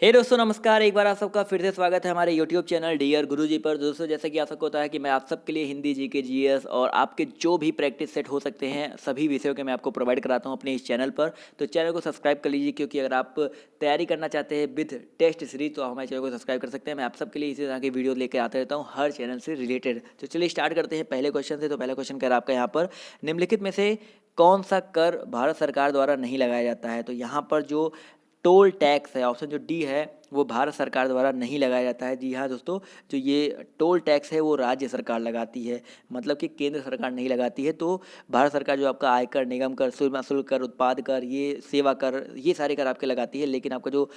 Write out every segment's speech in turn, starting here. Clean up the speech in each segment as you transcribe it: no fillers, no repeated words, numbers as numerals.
हे दोस्तों नमस्कार। एक बार आप सबका फिर से स्वागत है हमारे यूट्यूब चैनल डियर गुरुजी पर। दोस्तों जैसे कि आप सबको होता है कि मैं आप सबके लिए हिंदी जीके जीएस और आपके जो भी प्रैक्टिस सेट हो सकते हैं सभी विषयों के मैं आपको प्रोवाइड कराता हूं अपने इस चैनल पर। तो चैनल को सब्सक्राइब कर लीजिए, क्योंकि अगर आप तैयारी करना चाहते हैं विद टेस्ट सीरीज तो हमारे चैनल को सब्सक्राइब कर सकते हैं। मैं आप सबके लिए इसी तरह की वीडियो लेकर आता रहता हूँ हर चैनल से रिलेटेड। तो चलिए स्टार्ट करते हैं पहले क्वेश्चन से। तो पहला क्वेश्चन कह रहा है आपका यहाँ पर, निम्नलिखित में से कौन सा कर भारत सरकार द्वारा नहीं लगाया जाता है। तो यहाँ पर जो टोल टैक्स है, ऑप्शन जो डी है, वो भारत सरकार द्वारा नहीं लगाया जाता है। जी हाँ दोस्तों, जो ये टोल टैक्स है वो राज्य सरकार लगाती है, मतलब कि केंद्र सरकार नहीं लगाती है। तो भारत सरकार जो आपका आयकर, निगम कर, सीमा शुल्क कर, उत्पाद कर, ये सेवा कर, ये सारे कर आपके लगाती है। लेकिन आपका जो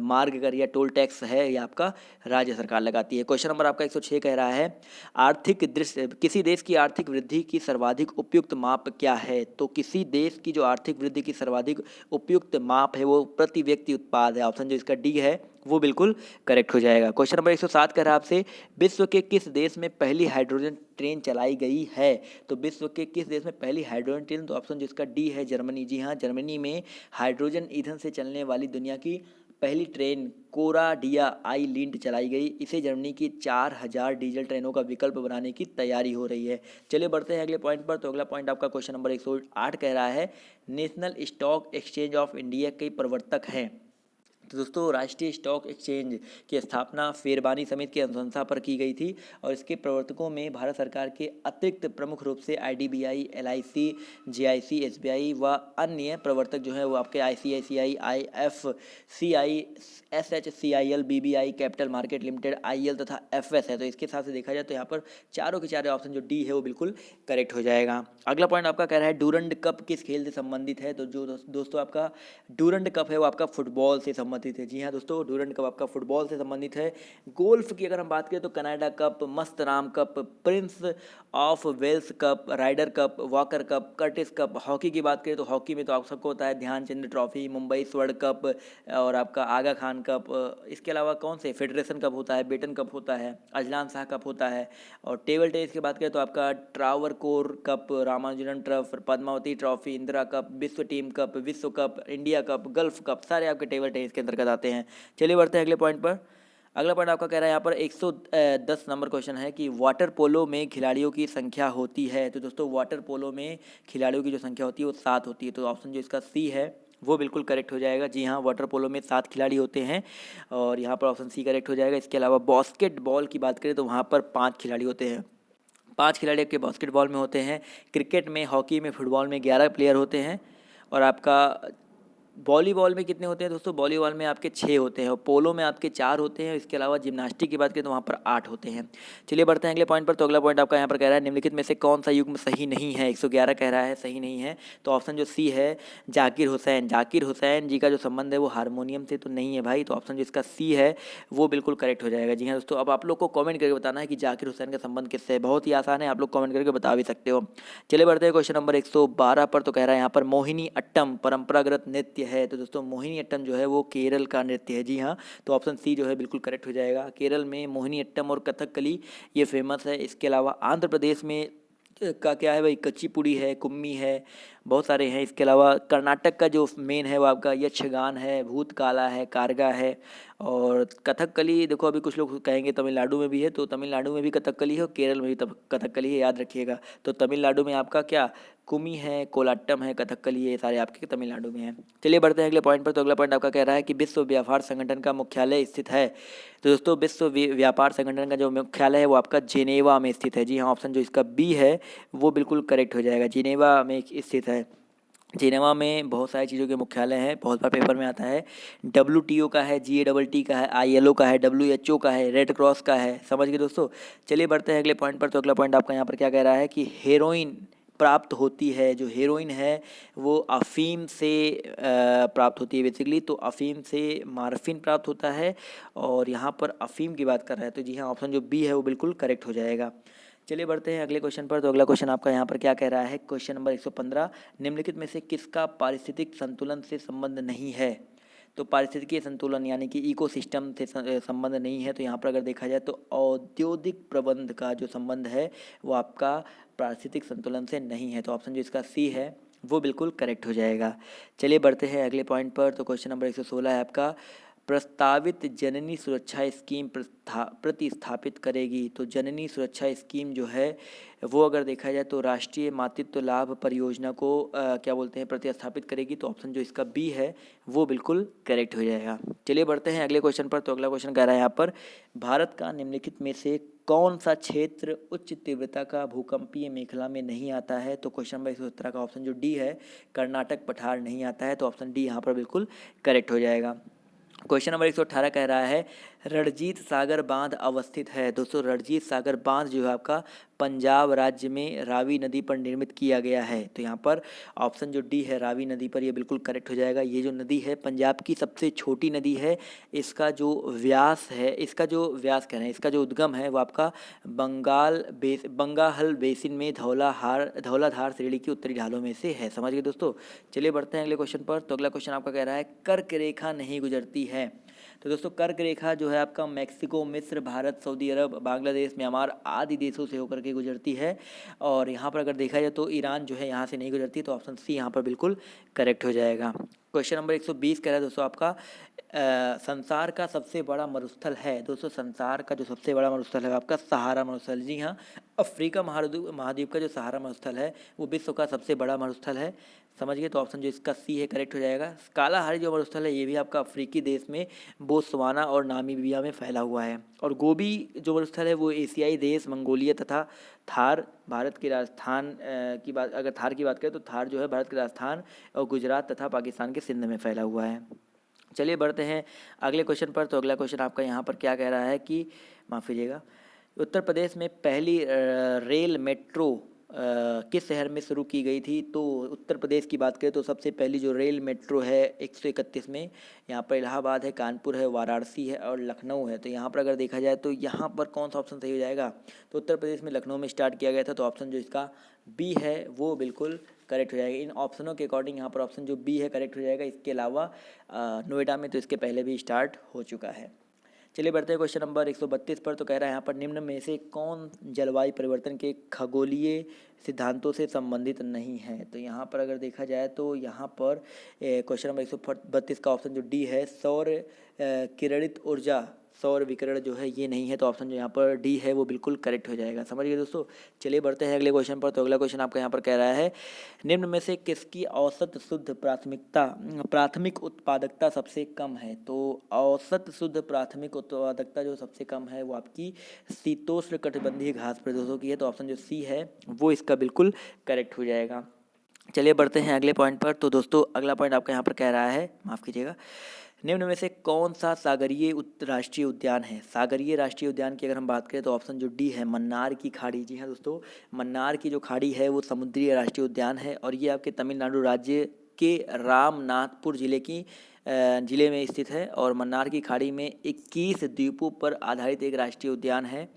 मार्ग कर या टोल टैक्स है ये आपका राज्य सरकार लगाती है। क्वेश्चन नंबर आपका 106 कह रहा है, आर्थिक दृष्टि किसी देश की आर्थिक वृद्धि की सर्वाधिक उपयुक्त माप क्या है। तो किसी देश की जो आर्थिक वृद्धि की सर्वाधिक उपयुक्त माप है वो प्रति व्यक्ति उत्पाद है। ऑप्शन जो इसका डी है वो बिल्कुल करेक्ट हो जाएगा। क्वेश्चन नंबर 107 कह रहा है आपसे, विश्व के किस देश में पहली हाइड्रोजन ट्रेन चलाई गई है। तो विश्व के किस देश में पहली हाइड्रोजन ट्रेन, तो ऑप्शन जिसका डी है जर्मनी। जी हाँ, जर्मनी में हाइड्रोजन ईंधन से चलने वाली दुनिया की पहली ट्रेन कोराडिया आई लिंट चलाई गई। इसे जर्मनी की 4000 डीजल ट्रेनों का विकल्प बनाने की तैयारी हो रही है। चलिए बढ़ते हैं अगले पॉइंट पर। तो अगला पॉइंट आपका क्वेश्चन नंबर 108 कह रहा है, national stock exchange of India के प्रवर्तक हैं। तो दोस्तों राष्ट्रीय स्टॉक एक्सचेंज की स्थापना फेरबानी समिति की अनुशंसा पर की गई थी, और इसके प्रवर्तकों में भारत सरकार के अतिरिक्त प्रमुख रूप से आईडीबीआई, एलआईसी, जेआईसी, एसबीआई व अन्य प्रवर्तक जो है वो आपके ICICI, IFCI, SHCIL, BBI capital market limited, IL तथा एफएस है। तो इसके हिसाब से देखा जाए तो यहाँ पर चारों के चारों ऑप्शन जो डी है वो बिल्कुल करेक्ट हो जाएगा। अगला पॉइंट आपका कह रहा है, डूरंड कप किस खेल से संबंधित है। तो जो दोस्तों आपका डूरंड कप है वो आपका फुटबॉल से संबंधित है। जी हाँ दोस्तों, डूरंड कप आपका फुटबॉल से संबंधित है। गोल्फ की अगर हम बात करें तो Canada cup, Mastram cup, Prince of Wales cup, Ryder cup, Walker cup, Curtis cup. Hockey की बात करें तो हॉकी में तो आप सबको होता है ध्यानचंद ट्रॉफी, मुंबई स्वर्ण कप और आपका आगा खान कप। इसके अलावा कौन से फेडरेशन कप होता है, बेटन कप होता है, अजलान शाह कप होता है। और टेबल टेनिस की बात करें तो आपका Travancore cup, Ramanujan trophy, Padmavati trophy, Indira cup, विश्व टीम कप, विश्व cup, India cup, Gulf cup, सारे आपके टेबल टेनिस के अंतर्गत आते हैं। चलिए बढ़ते हैं अगले पॉइंट पर। अगला पॉइंट आपका कह रहा है यहाँ पर 110 नंबर क्वेश्चन है कि वाटर पोलो में खिलाड़ियों की संख्या होती है। तो दोस्तों वाटर पोलो में खिलाड़ियों की जो संख्या होती है वो 7 होती है। तो ऑप्शन जो इसका सी है वो बिल्कुल करेक्ट हो जाएगा। जी हाँ, वाटर पोलो में 7 खिलाड़ी होते हैं और यहाँ पर ऑप्शन सी करेक्ट हो जाएगा। इसके अलावा बास्केटबॉल की बात करें तो वहाँ पर 5 खिलाड़ी होते हैं। 5 खिलाड़ी आपके बास्केटबॉल में होते हैं। क्रिकेट में, हॉकी में, फुटबॉल में 11 प्लेयर होते हैं। और आपका वॉलीबॉल में कितने होते हैं दोस्तों, वॉलीबॉल में आपके 6 होते हैं और पोलो में आपके 4 होते हैं। इसके अलावा जिम्नास्टिक की बात करें तो वहाँ पर 8 होते हैं। चलिए बढ़ते हैं अगले पॉइंट पर। तो अगला पॉइंट आपका यहाँ पर कह रहा है, निम्नलिखित में से कौन सा युग्म सही नहीं है। 111 कह रहा है सही नहीं है। तो ऑप्शन जो सी है जाकिर हुसैन, जाकिर हुसैन जी का जो संबंध है वो हारमोनियम से तो नहीं है भाई। तो ऑप्शन जो इसका सी है वो बिल्कुल करेक्ट हो जाएगा। जी हाँ दोस्तों, अब आप लोग को कॉमेंट करके बताना है कि जाकिर हुसैन का संबंध किससे है। बहुत ही आसान है, आप लोग कॉमेंट करके बता भी सकते हो। चलिए बढ़ते हैं क्वेश्चन नंबर 112 पर। तो कह रहा है यहाँ पर, मोहिनी अट्टम परंपरागत नृत्य है। तो दोस्तों मोहिनी अट्टम जो है वो केरल का नृत्य है। जी हाँ, तो ऑप्शन सी जो है बिल्कुल करेक्ट हो जाएगा। केरल में मोहिनी अट्टम और कथकली ये फेमस है। इसके अलावा आंध्र प्रदेश में का क्या है भाई, कच्चीपुड़ी है, कुम्मी है, बहुत सारे हैं। इसके अलावा कर्नाटक का जो मेन है वो आपका यक्षगान है, भूतकाला है, कारगा है। और कथकली देखो अभी कुछ लोग कहेंगे तमिलनाडु में भी है, तो तमिलनाडु में भी कथकली है और केरल में भी तब कथकली है, याद रखिएगा। तो तमिलनाडु में आपका क्या कुमी है, कोलाट्टम है, कथकली है, ये सारे आपके तमिलनाडु में हैं। चलिए बढ़ते हैं अगले पॉइंट पर। तो अगला पॉइंट आपका कह रहा है कि विश्व व्यापार संगठन का मुख्यालय स्थित है। तो दोस्तों विश्व व्यापार संगठन का जो मुख्यालय है वो आपका जेनेवा में स्थित है। जी हाँ, ऑप्शन जो इसका बी है वो बिल्कुल करेक्ट हो जाएगा। जिनेवा में स्थित है। जिनेवा में बहुत सारी चीज़ों के मुख्यालय हैं, बहुत बार पेपर में आता है। WTO का है, GATT का है, ILO का है, WHO का है, रेड क्रॉस का है। समझ गए दोस्तों। चलिए बढ़ते हैं अगले पॉइंट पर। तो अगला पॉइंट आपका यहाँ पर क्या कह रहा है कि हेरोइन प्राप्त होती है। जो हेरोइन है वो अफीम से प्राप्त होती है बेसिकली। तो अफीम से मार्फिन प्राप्त होता है और यहाँ पर अफीम की बात कर रहा है। तो जी हाँ, ऑप्शन जो बी है वो बिल्कुल करेक्ट हो जाएगा। चलिए बढ़ते हैं अगले क्वेश्चन पर। तो अगला क्वेश्चन आपका यहाँ पर क्या कह रहा है, क्वेश्चन नंबर 115, निम्नलिखित में से किसका पारिस्थितिक संतुलन से संबंध नहीं है। तो पारिस्थितिकीय संतुलन यानी कि इकोसिस्टम से संबंध नहीं है। तो यहाँ पर अगर देखा जाए तो औद्योगिक प्रबंध का जो संबंध है वो आपका पारिस्थितिक संतुलन से नहीं है। तो ऑप्शन जो इसका सी है वो बिल्कुल करेक्ट हो जाएगा। चलिए बढ़ते हैं अगले पॉइंट पर। तो क्वेश्चन नंबर 116 है आपका, प्रस्तावित जननी सुरक्षा स्कीम प्रतिस्थापित करेगी। तो जननी सुरक्षा स्कीम जो है वो अगर देखा जाए तो राष्ट्रीय मातृत्व लाभ परियोजना को क्या बोलते हैं, प्रतिस्थापित करेगी। तो ऑप्शन जो इसका बी है वो बिल्कुल करेक्ट हो जाएगा। चलिए बढ़ते हैं अगले क्वेश्चन पर। तो अगला क्वेश्चन कह रहा है यहाँ पर, भारत का निम्नलिखित में से कौन सा क्षेत्र उच्च तीव्रता का भूकंपीय मेखला में नहीं आता है। तो क्वेश्चन नंबर 117 का ऑप्शन जो डी है, कर्नाटक पठार नहीं आता है। तो ऑप्शन डी यहाँ पर बिल्कुल करेक्ट हो जाएगा। क्वेश्चन नंबर 118 कह रहा है, रणजीत सागर बांध अवस्थित है। दोस्तों रणजीत सागर बांध जो है आपका पंजाब राज्य में रावी नदी पर निर्मित किया गया है। तो यहाँ पर ऑप्शन जो डी है रावी नदी पर, ये बिल्कुल करेक्ट हो जाएगा। ये जो नदी है पंजाब की सबसे छोटी नदी है। इसका जो व्यास है, इसका जो व्यास कह रहे हैं, इसका जो उद्गम है वो आपका बंगाल बेसिन में धौलाधार श्रेणी की उत्तरी ढालों में से है। समझ गए दोस्तों। चलिए बढ़ते हैं अगले क्वेश्चन पर। तो अगला क्वेश्चन आपका कह रहा है, कर्क रेखा नहीं गुजरती है। तो दोस्तों कर्क रेखा जो है आपका मैक्सिको, मिस्र, भारत, सऊदी अरब, बांग्लादेश, म्यांमार आदि देशों से होकर के गुजरती है। और यहाँ पर अगर देखा जाए तो ईरान जो है यहाँ से नहीं गुजरती। तो ऑप्शन सी यहाँ पर बिल्कुल करेक्ट हो जाएगा। क्वेश्चन नंबर 120 कह रहा है दोस्तों आपका, संसार का सबसे बड़ा मरुस्थल है। दोस्तों संसार का जो सबसे बड़ा मरुस्थल है आपका सहारा मरुस्थल। जी हाँ, अफ्रीका महाद्वीप का जो सहारा मरुस्थल है वो विश्व का सबसे बड़ा मरुस्थल है। समझ गए। तो ऑप्शन जो इसका सी है करेक्ट हो जाएगा। कालाहारी जो मरुस्थल है ये भी आपका अफ्रीकी देश में बोत्सवाना और नामीबिया में फैला हुआ है। और गोबी जो मरुस्थल है वो एशियाई देश मंगोलिया तथा थार, भारत के राजस्थान की बात अगर थार की बात करें तो थार जो है भारत के राजस्थान और गुजरात तथा पाकिस्तान के सिंध में फैला हुआ है। चलिए बढ़ते हैं अगले क्वेश्चन पर। तो अगला क्वेश्चन आपका यहाँ पर क्या कह रहा है कि, माफ़ कीजिएगा, उत्तर प्रदेश में पहली रेल मेट्रो किस शहर में शुरू की गई थी। तो उत्तर प्रदेश की बात करें तो सबसे पहली जो रेल मेट्रो है 131 में, यहाँ पर इलाहाबाद है, कानपुर है, वाराणसी है और लखनऊ है। तो यहाँ पर अगर देखा जाए तो यहाँ पर कौन सा ऑप्शन सही हो जाएगा। तो उत्तर प्रदेश में लखनऊ में स्टार्ट किया गया था। तो ऑप्शन जो इसका बी है वो बिल्कुल करेक्ट हो जाएगा। इन ऑप्शनों के अकॉर्डिंग यहाँ पर ऑप्शन जो बी है करेक्ट हो जाएगा। इसके अलावा नोएडा में तो इसके पहले भी स्टार्ट हो चुका है। चलिए बढ़ते हैं क्वेश्चन नंबर 132 पर। तो कह रहा है यहाँ पर, निम्न में से कौन जलवायु परिवर्तन के खगोलीय सिद्धांतों से संबंधित नहीं है। तो यहाँ पर अगर देखा जाए तो यहाँ पर क्वेश्चन नंबर 132 का ऑप्शन जो डी है, सौर किरणित ऊर्जा, सौर विकिरण जो है ये नहीं है। तो ऑप्शन जो यहाँ पर डी है वो बिल्कुल करेक्ट हो जाएगा। समझ गए दोस्तों। चलिए बढ़ते हैं अगले क्वेश्चन पर। तो अगला क्वेश्चन आपका यहाँ पर कह रहा है, निम्न में से किसकी औसत शुद्ध प्राथमिक उत्पादकता सबसे कम है। तो औसत शुद्ध प्राथमिक उत्पादकता जो सबसे कम है वो आपकी शीतोष्ण कटिबंधीय घास प्रदेशों की है। तो ऑप्शन जो सी है वो इसका बिल्कुल करेक्ट हो जाएगा। चलिए बढ़ते हैं अगले पॉइंट पर। तो दोस्तों अगला पॉइंट आपका यहाँ पर कह रहा है, माफ़ कीजिएगा, निम्न में से कौन सा सागरीय राष्ट्रीय उद्यान है। सागरीय राष्ट्रीय उद्यान की अगर हम बात करें तो ऑप्शन जो डी है, मन्नार की खाड़ी। जी हाँ दोस्तों, मन्नार की जो खाड़ी है वो समुद्रीय राष्ट्रीय उद्यान है और ये आपके तमिलनाडु राज्य के रामनाथपुर जिले में स्थित है। और मन्नार की खाड़ी में 21 द्वीपों पर आधारित एक राष्ट्रीय उद्यान है।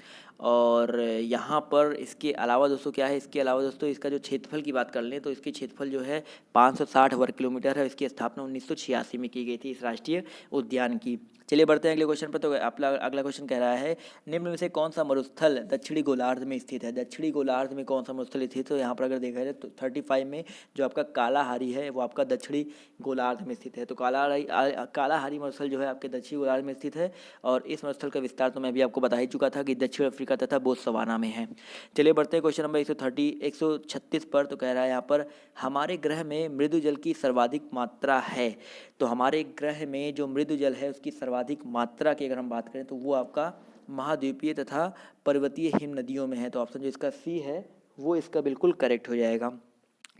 और यहाँ पर इसके अलावा दोस्तों क्या है, इसके अलावा दोस्तों इसका जो क्षेत्रफल की बात कर लें तो इसकी क्षेत्रफल जो है 560 वर्ग किलोमीटर है। इसकी स्थापना 1986 में की गई थी इस राष्ट्रीय उद्यान की। चलिए बढ़ते हैं अगले क्वेश्चन पर। तो अगला क्वेश्चन कह रहा है, निम्न में से कौन सा मरुस्थल दक्षिणी गोलार्ध में स्थित है। दक्षिणी गोलार्ध में कौन सा मरुस्थल स्थित है। तो यहाँ पर अगर देखा जाए तो 35 में जो आपका कालाहारी है वो आपका दक्षिणी गोलार्ध में स्थित है। तो कालाहारी मरुस्थल जो है आपके दक्षिणी गोलार्ध में स्थित है। और इस मरुस्थल का विस्तार तो मैं भी आपको बता ही चुका था कि दक्षिण अफ्रीका तथा बोत्सवाना में है। चलिए बढ़ते हैं क्वेश्चन नंबर 136 पर। तो कह रहा है यहाँ पर, हमारे ग्रह में मृदु जल की सर्वाधिक मात्रा है। तो हमारे ग्रह में जो मृदु जल है उसकी सर्वाधिक मात्रा की अगर हम बात करें तो वो आपका महाद्वीपीय तथा पर्वतीय हिम नदियों में है। तो ऑप्शन जो इसका सी है वो इसका बिल्कुल करेक्ट हो जाएगा।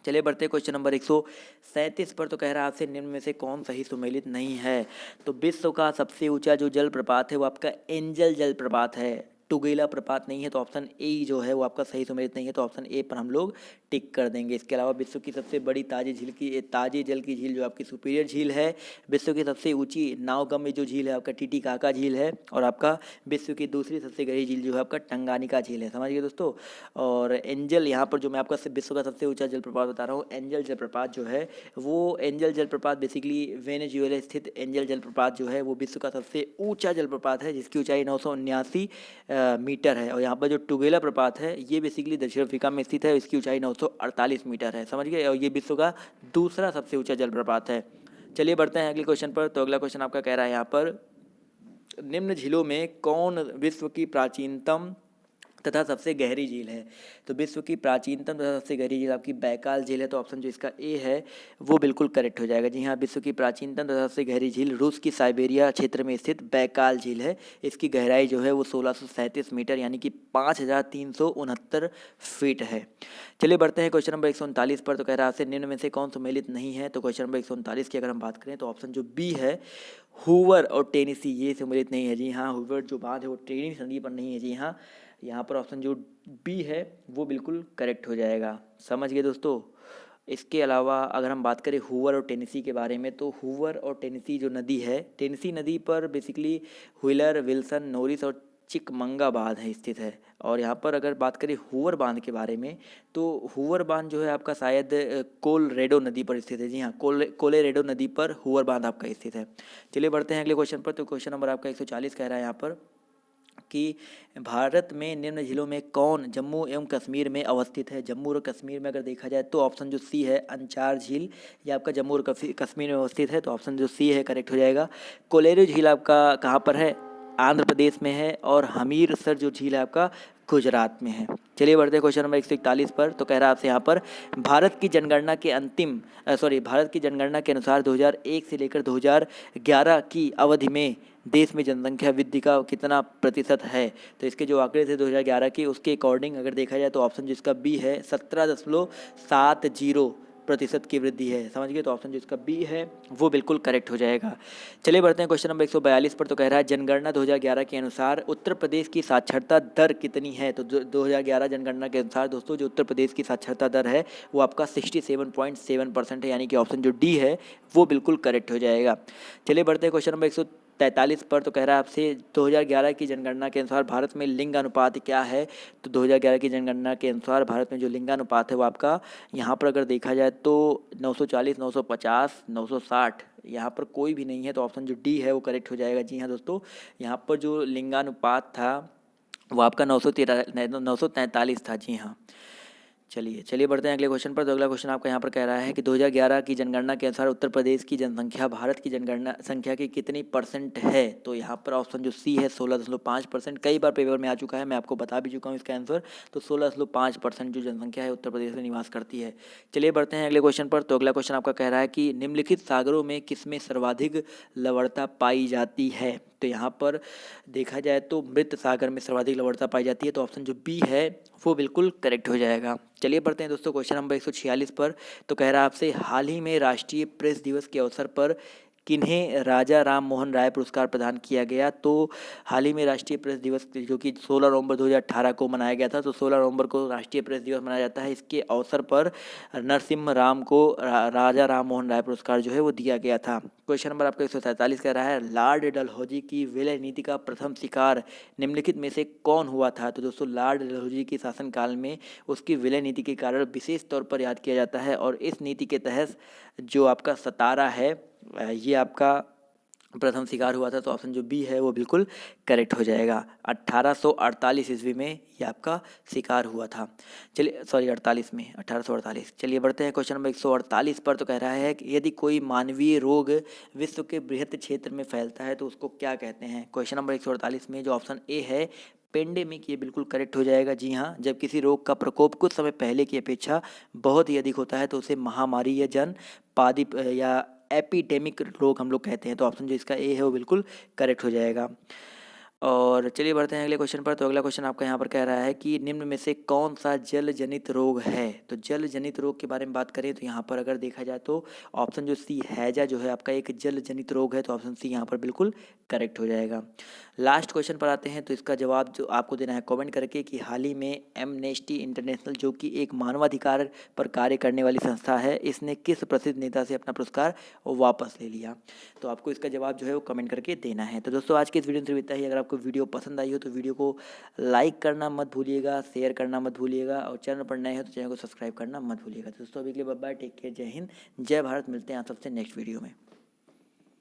चलिए बढ़ते हैं क्वेश्चन नंबर 137 पर। तो कह रहा है आपसे, निम्न में से कौन सही सुमेलित नहीं है। तो विश्व का सबसे ऊंचा जो जल प्रपात है वो आपका एंजल जल प्रपात है, टुगेला प्रपात नहीं है। तो ऑप्शन ए जो है वो आपका सही सुमेलित नहीं है। तो ऑप्शन ए पर हम लोग टिक कर देंगे। इसके अलावा विश्व की सबसे बड़ी ताजे जल की झील जो आपकी सुपीरियर झील है, विश्व की सबसे ऊंची नावगम्य जो झील है आपका टिटिकाका झील है, और आपका विश्व की दूसरी सबसे गहरी झील जो है आपका टंगानिका झील है। समझिए दोस्तों। और एंजल यहाँ पर जो मैं आपका विश्व का सबसे ऊंचा जलप्रपात बता रहा हूँ, एंजल जलप्रपात जो है वो एंजल जलप्रपात बेसिकली वेनेजुएला स्थित एंजल जलप्रपात जो है वो विश्व का सबसे ऊंचा जलप्रपात है जिसकी ऊंचाई 979 मीटर है। और यहाँ पर जो टुगेला प्रपात है ये बेसिकली दक्षिण अफ्रीका में स्थित है, इसकी ऊंचाई 948 मीटर है। समझ गए। और ये विश्व का दूसरा सबसे ऊंचा जलप्रपात है। चलिए बढ़ते हैं अगले क्वेश्चन पर। तो अगला क्वेश्चन आपका कह रहा है यहाँ पर, निम्न झीलों में कौन विश्व की प्राचीनतम तथा सबसे गहरी झील है? तो विश्व की प्राचीनतम तथा सबसे गहरी झील आपकी बैकाल झील है। तो ऑप्शन जो इसका ए है वो बिल्कुल करेक्ट हो जाएगा। जी हाँ, विश्व की प्राचीनतम तथा सबसे गहरी झील रूस की साइबेरिया क्षेत्र में स्थित बैकाल झील है। इसकी गहराई जो है वो 1637 मीटर यानी कि 5369 फीट है। चलिए बढ़ते हैं क्वेश्चन नंबर 139 पर। तो कह रहा है आपसे निम्न में से कौन सम्मिलित नहीं है? तो क्वेश्चन नंबर 139 की अगर हम बात करें तो ऑप्शन जो बी है हूवर और टेनेसी, ये सम्मिलित नहीं है। जी हाँ, हूवर जो बांध है वो टेनेसी नदी पर नहीं है। जी हाँ, यहाँ पर ऑप्शन जो बी है वो बिल्कुल करेक्ट हो जाएगा। समझ गए दोस्तों। इसके अलावा अगर हम बात करें हूवर और टेनेसी के बारे में, तो हूवर और टेनेसी जो नदी है, टेनेसी नदी पर बेसिकली व्हीलर, विल्सन, नॉरिस और चिकमंगा बांध है स्थित है। और यहाँ पर अगर बात करें हूवर बांध के बारे में, तो हूवर बांध जो है आपका शायद कोलरेडो नदी पर स्थित है। जी हाँ, कोलेरेडो नदी पर हूवर बांध आपका स्थित है। चलिए बढ़ते हैं अगले क्वेश्चन पर। तो क्वेश्चन नंबर आपका 140 कह रहा है यहाँ पर कि भारत में निम्न झीलों में कौन जम्मू एवं कश्मीर में अवस्थित है? जम्मू और कश्मीर में अगर देखा जाए तो ऑप्शन जो सी है अंचार झील, ये आपका जम्मू और कश्मीर में अवस्थित है। तो ऑप्शन जो सी है करेक्ट हो जाएगा। कोलेरू झील आपका कहाँ पर है? आंध्र प्रदेश में है। और हमीरसर जो झील है आपका गुजरात में है। चलिए बढ़ते हैं क्वेश्चन नंबर 141 पर। तो कह रहा है आपसे यहाँ पर, भारत की जनगणना के भारत की जनगणना के अनुसार 2001 से लेकर 2011 की अवधि में देश में जनसंख्या वृद्धि का कितना प्रतिशत है? तो इसके जो आंकड़े थे 2011 के, उसके अकॉर्डिंग अगर देखा जाए तो ऑप्शन जिसका बी है 17.70% की वृद्धि है। समझ गए। तो ऑप्शन जो इसका बी है वो बिल्कुल करेक्ट हो जाएगा। चलिए बढ़ते हैं क्वेश्चन नंबर 142 पर। तो कह रहा है जनगणना 2011 के अनुसार उत्तर प्रदेश की साक्षरता दर कितनी है? तो 2011 जनगणना के अनुसार दोस्तों जो उत्तर प्रदेश की साक्षरता दर है वो आपका 67.7% है, यानी कि ऑप्शन जो डी है वो बिल्कुल करेक्ट हो जाएगा। चलिए बढ़ते हैं क्वेश्चन नंबर 143 पर। तो कह रहा है आपसे 2011 की जनगणना के अनुसार भारत में लिंगानुपात क्या है? तो 2011 की जनगणना के अनुसार भारत में जो लिंगानुपात है वो आपका यहाँ पर अगर देखा जाए तो 940, 950, 960, यहाँ पर कोई भी नहीं है। तो ऑप्शन जो डी है वो करेक्ट हो जाएगा। जी हाँ दोस्तों, यहाँ पर जो लिंगानुपात था वो आपका 943 था। जी हाँ। चलिए बढ़ते हैं अगले क्वेश्चन पर। तो अगला क्वेश्चन आपका यहाँ पर कह रहा है कि 2011 की जनगणना के अनुसार उत्तर प्रदेश की जनसंख्या भारत की जनगणना संख्या की कितनी परसेंट है? तो यहाँ पर ऑप्शन जो सी है 16.5%। कई बार पेपर में आ चुका है, मैं आपको बता भी चुका हूँ इसका आंसर। तो 16.5% जो जनसंख्या है उत्तर प्रदेश में निवास करती है। चलिए बढ़ते हैं अगले क्वेश्चन पर। तो अगला क्वेश्चन आपका कह रहा है कि निम्नलिखित सागरों में किसमें सर्वाधिक लवणता पाई जाती है? तो यहाँ पर देखा जाए तो मृत सागर में सर्वाधिक लवणता पाई जाती है। तो ऑप्शन जो बी है वो बिल्कुल करेक्ट हो जाएगा। चलिए बढ़ते हैं दोस्तों क्वेश्चन नंबर 146 पर। तो कह रहा है आपसे, हाल ही में राष्ट्रीय प्रेस दिवस के अवसर पर किन्हें राजा राम मोहन राय पुरस्कार प्रदान किया गया? तो हाल ही में राष्ट्रीय प्रेस दिवस जो कि 16 नवंबर 2018 को मनाया गया था, तो 16 नवंबर को राष्ट्रीय प्रेस दिवस मनाया जाता है। इसके अवसर पर नरसिम्हा राम को राजा राम मोहन राय पुरस्कार जो है वो दिया गया था। क्वेश्चन नंबर आपका 147 कह रहा है, लॉर्ड डलहौजी की विलय नीति का प्रथम शिकार निम्नलिखित में से कौन हुआ था? तो दोस्तों लॉर्ड डलहौजी के शासनकाल में उसकी विलय नीति के कारण विशेष तौर पर याद किया जाता है। और इस नीति के तहत जो आपका सतारा है ये आपका प्रथम शिकार हुआ था। तो ऑप्शन जो बी है वो बिल्कुल करेक्ट हो जाएगा। 1848 ईस्वी में ये आपका शिकार हुआ था। चलिए 48 में 1848। चलिए बढ़ते हैं क्वेश्चन नंबर 148 पर। तो कह रहा है कि यदि कोई मानवीय रोग विश्व के बृहत क्षेत्र में फैलता है तो उसको क्या कहते हैं? क्वेश्चन नंबर 148 में जो ऑप्शन ए है पेंडेमिक, ये बिल्कुल करेक्ट हो जाएगा। जी हाँ, जब किसी रोग का प्रकोप कुछ समय पहले की अपेक्षा बहुत ही अधिक होता है तो उसे महामारी या जनपादिप या एपिडेमिक रोग हम लोग कहते हैं। तो ऑप्शन जो इसका ए है वो बिल्कुल करेक्ट हो जाएगा। और चलिए बढ़ते हैं अगले क्वेश्चन पर। तो अगला क्वेश्चन आपका यहाँ पर कह रहा है कि निम्न में से कौन सा जल जनित रोग है? तो जल जनित रोग के बारे में बात करें तो यहाँ पर अगर देखा जाए तो ऑप्शन जो सी हैजा जो है आपका एक जल जनित रोग है। तो ऑप्शन सी यहाँ पर बिल्कुल करेक्ट हो जाएगा। लास्ट क्वेश्चन पर आते हैं। तो इसका जवाब जो आपको देना है कमेंट करके कि हाल ही में एमनेस्टी इंटरनेशनल जो कि एक मानवाधिकार पर कार्य करने वाली संस्था है, इसने किस प्रसिद्ध नेता से अपना पुरस्कार वापस ले लिया? तो आपको इसका जवाब जो है वो कमेंट करके देना है। तो दोस्तों आज की इस वीडियो में सिर्फ इतना ही। अगर आपको वीडियो पसंद आई हो तो वीडियो को लाइक करना मत भूलिएगा, शेयर करना मत भूलिएगा, और चैनल पर नए हो तो चैनल को सब्सक्राइब करना मत भूलिएगा। तो दोस्तों अभी के लिए बाय बाय, टेक केयर, जय हिंद, जय भारत। मिलते हैं आप सबसे नेक्स्ट वीडियो में।